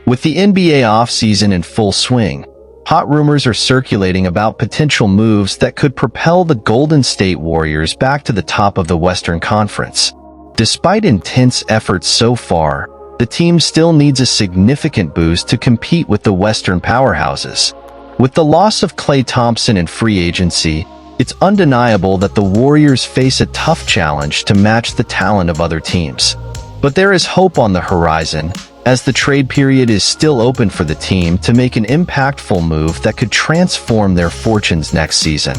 With the NBA offseason in full swing, hot rumors are circulating about potential moves that could propel the Golden State Warriors back to the top of the Western Conference. Despite intense efforts so far, the team still needs a significant boost to compete with the Western powerhouses. With the loss of Klay Thompson in free agency, it's undeniable that the Warriors face a tough challenge to match the talent of other teams. But there is hope on the horizon, as the trade period is still open for the team to make an impactful move that could transform their fortunes next season.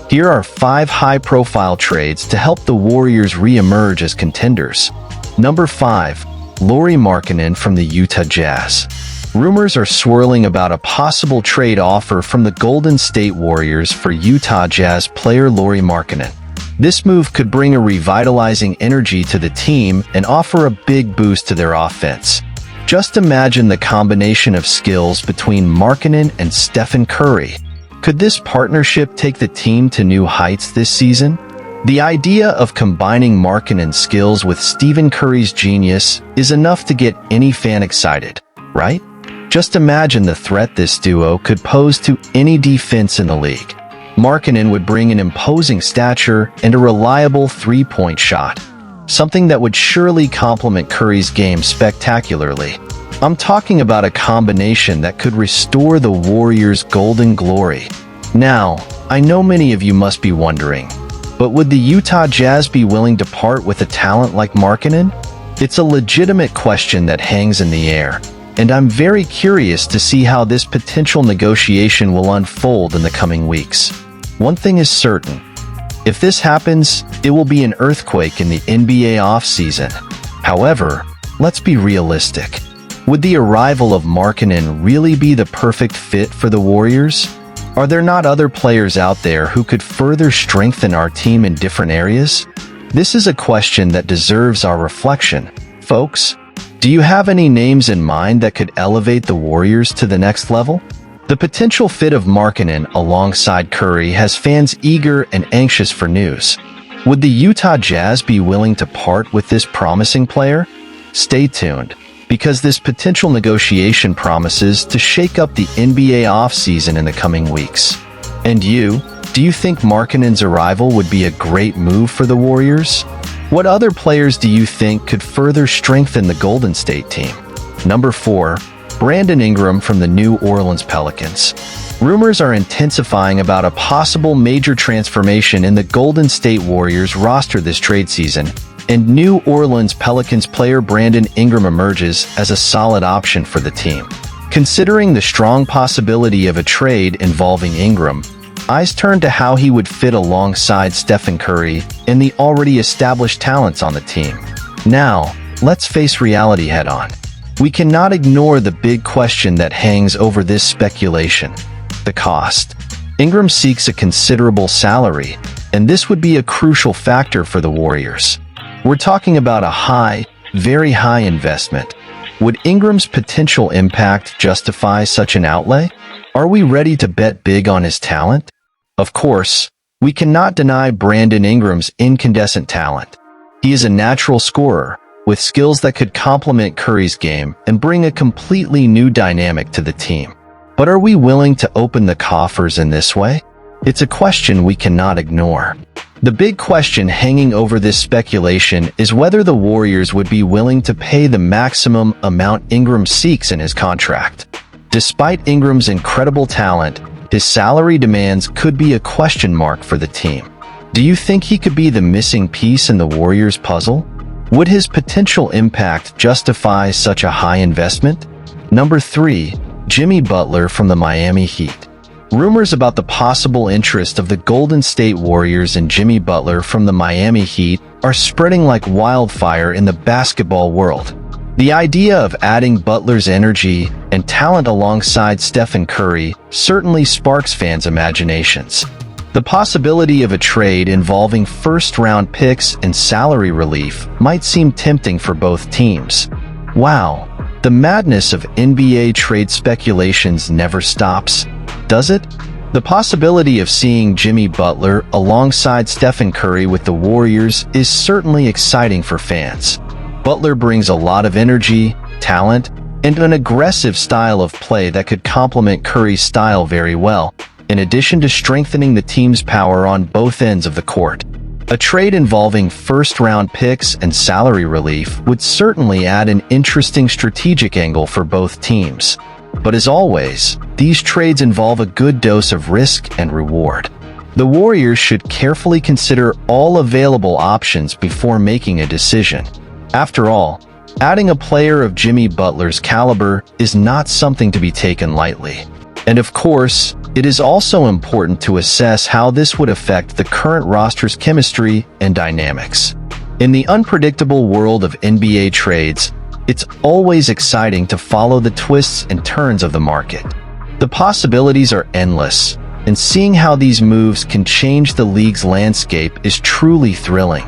Here are 5 high-profile trades to help the Warriors re-emerge as contenders. Number 5. Lauri Markkanen from the Utah Jazz. Rumors are swirling about a possible trade offer from the Golden State Warriors for Utah Jazz player Lauri Markkanen. This move could bring a revitalizing energy to the team and offer a big boost to their offense. Just imagine the combination of skills between Markkanen and Stephen Curry. Could this partnership take the team to new heights this season? The idea of combining Markkanen's skills with Stephen Curry's genius is enough to get any fan excited, right? Just imagine the threat this duo could pose to any defense in the league. Markkanen would bring an imposing stature and a reliable three-point shot, something that would surely complement Curry's game spectacularly. I'm talking about a combination that could restore the Warriors' golden glory. Now, I know many of you must be wondering, but would the Utah Jazz be willing to part with a talent like Markkanen? It's a legitimate question that hangs in the air, and I'm very curious to see how this potential negotiation will unfold in the coming weeks. One thing is certain. If this happens, it will be an earthquake in the NBA offseason. However, let's be realistic. Would the arrival of Markkanen really be the perfect fit for the Warriors? Are there not other players out there who could further strengthen our team in different areas? This is a question that deserves our reflection. Folks, do you have any names in mind that could elevate the Warriors to the next level? The potential fit of Markkanen alongside Curry has fans eager and anxious for news. Would the Utah Jazz be willing to part with this promising player? Stay tuned, because this potential negotiation promises to shake up the NBA offseason in the coming weeks. And you, do you think Markkanen's arrival would be a great move for the Warriors? What other players do you think could further strengthen the Golden State team? Number 4. Brandon Ingram from the New Orleans Pelicans. Rumors are intensifying about a possible major transformation in the Golden State Warriors roster this trade season, and New Orleans Pelicans player Brandon Ingram emerges as a solid option for the team. Considering the strong possibility of a trade involving Ingram, eyes turn to how he would fit alongside Stephen Curry and the already established talents on the team. Now, let's face reality head-on. We cannot ignore the big question that hangs over this speculation: the cost. Ingram seeks a considerable salary, and this would be a crucial factor for the Warriors. We're talking about a very high investment. Would Ingram's potential impact justify such an outlay? Are we ready to bet big on his talent? Of course, we cannot deny Brandon Ingram's incandescent talent. He is a natural scorer, with skills that could complement Curry's game and bring a completely new dynamic to the team. But are we willing to open the coffers in this way? It's a question we cannot ignore. The big question hanging over this speculation is whether the Warriors would be willing to pay the maximum amount Ingram seeks in his contract. Despite Ingram's incredible talent, his salary demands could be a question mark for the team. Do you think he could be the missing piece in the Warriors' puzzle? Would his potential impact justify such a high investment? Number 3. Jimmy Butler from the Miami Heat. Rumors about the possible interest of the Golden State Warriors in Jimmy Butler from the Miami Heat are spreading like wildfire in the basketball world. The idea of adding Butler's energy and talent alongside Stephen Curry certainly sparks fans' imaginations. The possibility of a trade involving first-round picks and salary relief might seem tempting for both teams. Wow, the madness of NBA trade speculations never stops, does it? The possibility of seeing Jimmy Butler alongside Stephen Curry with the Warriors is certainly exciting for fans. Butler brings a lot of energy, talent, and an aggressive style of play that could complement Curry's style very well, in addition to strengthening the team's power on both ends of the court. A trade involving first-round picks and salary relief would certainly add an interesting strategic angle for both teams. But as always, these trades involve a good dose of risk and reward. The Warriors should carefully consider all available options before making a decision. After all, adding a player of Jimmy Butler's caliber is not something to be taken lightly. And of course, it is also important to assess how this would affect the current roster's chemistry and dynamics. In the unpredictable world of NBA trades, it's always exciting to follow the twists and turns of the market. The possibilities are endless, and seeing how these moves can change the league's landscape is truly thrilling.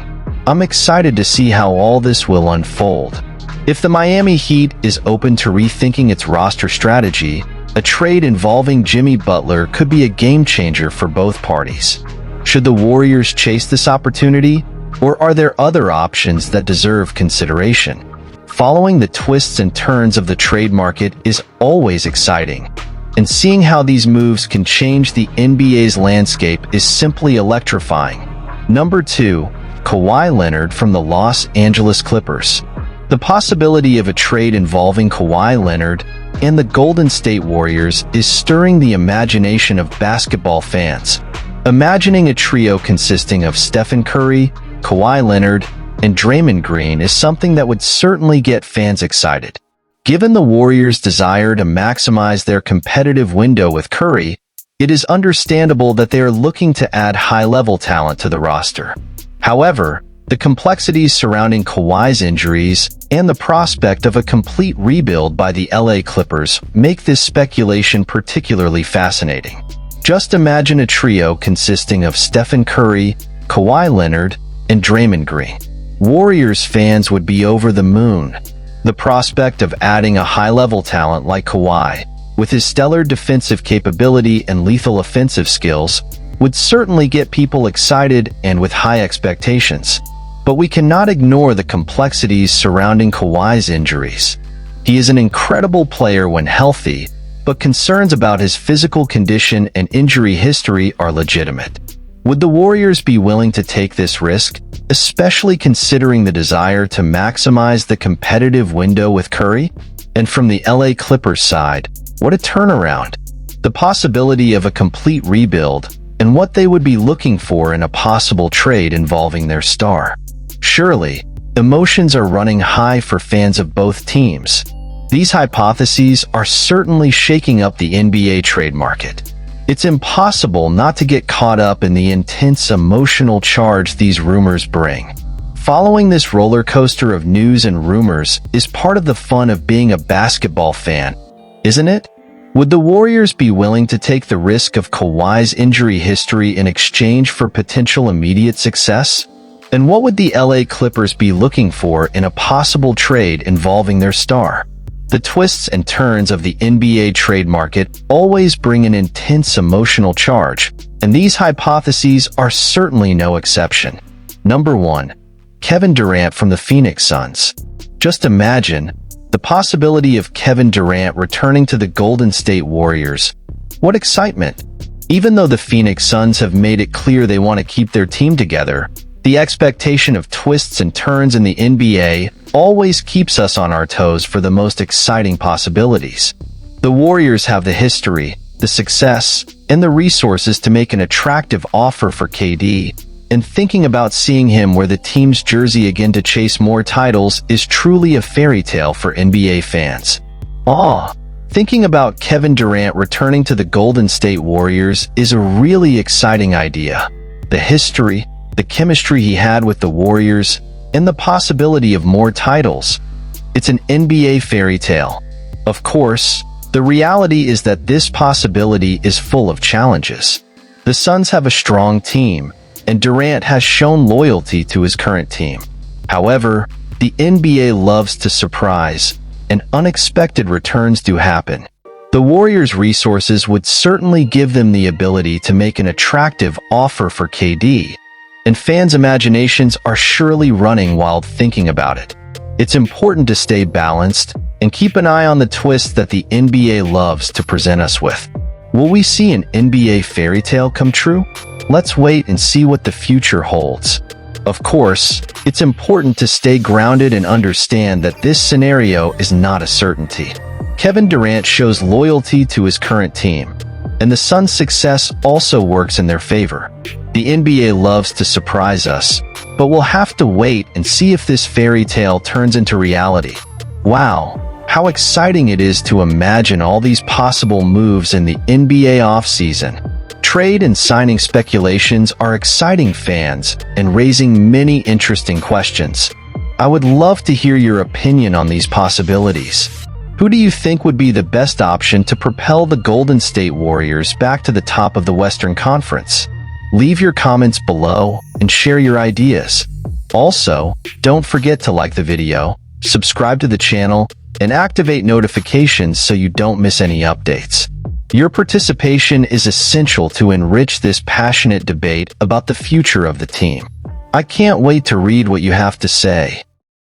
I'm excited to see how all this will unfold. If the Miami Heat is open to rethinking its roster strategy, a trade involving Jimmy Butler could be a game-changer for both parties. Should the Warriors chase this opportunity, or are there other options that deserve consideration? Following the twists and turns of the trade market is always exciting, and seeing how these moves can change the NBA's landscape is simply electrifying. Number 2. Kawhi Leonard from the Los Angeles Clippers. The possibility of a trade involving Kawhi Leonard and the Golden State Warriors is stirring the imagination of basketball fans. Imagining a trio consisting of Stephen Curry, Kawhi Leonard, and Draymond Green is something that would certainly get fans excited. Given the Warriors' desire to maximize their competitive window with Curry, it is understandable that they are looking to add high-level talent to the roster. However, the complexities surrounding Kawhi's injuries and the prospect of a complete rebuild by the LA Clippers make this speculation particularly fascinating. Just imagine a trio consisting of Stephen Curry, Kawhi Leonard, and Draymond Green. Warriors fans would be over the moon. The prospect of adding a high-level talent like Kawhi, with his stellar defensive capability and lethal offensive skills, would certainly get people excited and with high expectations. But we cannot ignore the complexities surrounding Kawhi's injuries. He is an incredible player when healthy, but concerns about his physical condition and injury history are legitimate. Would the Warriors be willing to take this risk, especially considering the desire to maximize the competitive window with Curry? And from the LA Clippers side, what a turnaround! The possibility of a complete rebuild, and what they would be looking for in a possible trade involving their star. Surely, emotions are running high for fans of both teams. These hypotheses are certainly shaking up the NBA trade market. It's impossible not to get caught up in the intense emotional charge these rumors bring. Following this roller coaster of news and rumors is part of the fun of being a basketball fan, isn't it? Would the Warriors be willing to take the risk of Kawhi's injury history in exchange for potential immediate success? And what would the LA Clippers be looking for in a possible trade involving their star? The twists and turns of the NBA trade market always bring an intense emotional charge, and these hypotheses are certainly no exception. Number 1. Kevin Durant from the Phoenix Suns. Just imagine the possibility of Kevin Durant returning to the Golden State Warriors. What excitement! Even though the Phoenix Suns have made it clear they want to keep their team together, the expectation of twists and turns in the NBA always keeps us on our toes for the most exciting possibilities. The Warriors have the history, the success, and the resources to make an attractive offer for KD, and thinking about seeing him wear the team's jersey again to chase more titles is truly a fairy tale for NBA fans. Thinking about Kevin Durant returning to the Golden State Warriors is a really exciting idea. The history, the chemistry he had with the Warriors, and the possibility of more titles. It's an NBA fairy tale. Of course, the reality is that this possibility is full of challenges. The Suns have a strong team, and Durant has shown loyalty to his current team. However, the NBA loves to surprise, and unexpected returns do happen. The Warriors' resources would certainly give them the ability to make an attractive offer for KD, and fans' imaginations are surely running wild thinking about it. It's important to stay balanced And keep an eye on the twist that the NBA loves to present us with. Will we see an NBA fairy tale come true? Let's wait and see what the future holds. Of course, it's important to stay grounded and understand that this scenario is not a certainty. Kevin Durant shows loyalty to his current team, and the Suns' success also works in their favor. The NBA loves to surprise us, but we'll have to wait and see if this fairy tale turns into reality. Wow, how exciting it is to imagine all these possible moves in the NBA offseason. Trade and signing speculations are exciting fans and raising many interesting questions. I would love to hear your opinion on these possibilities. Who do you think would be the best option to propel the Golden State Warriors back to the top of the Western Conference? Leave your comments below and share your ideas. Also, don't forget to like the video, subscribe to the channel, and activate notifications so you don't miss any updates. Your participation is essential to enrich this passionate debate about the future of the team. I can't wait to read what you have to say.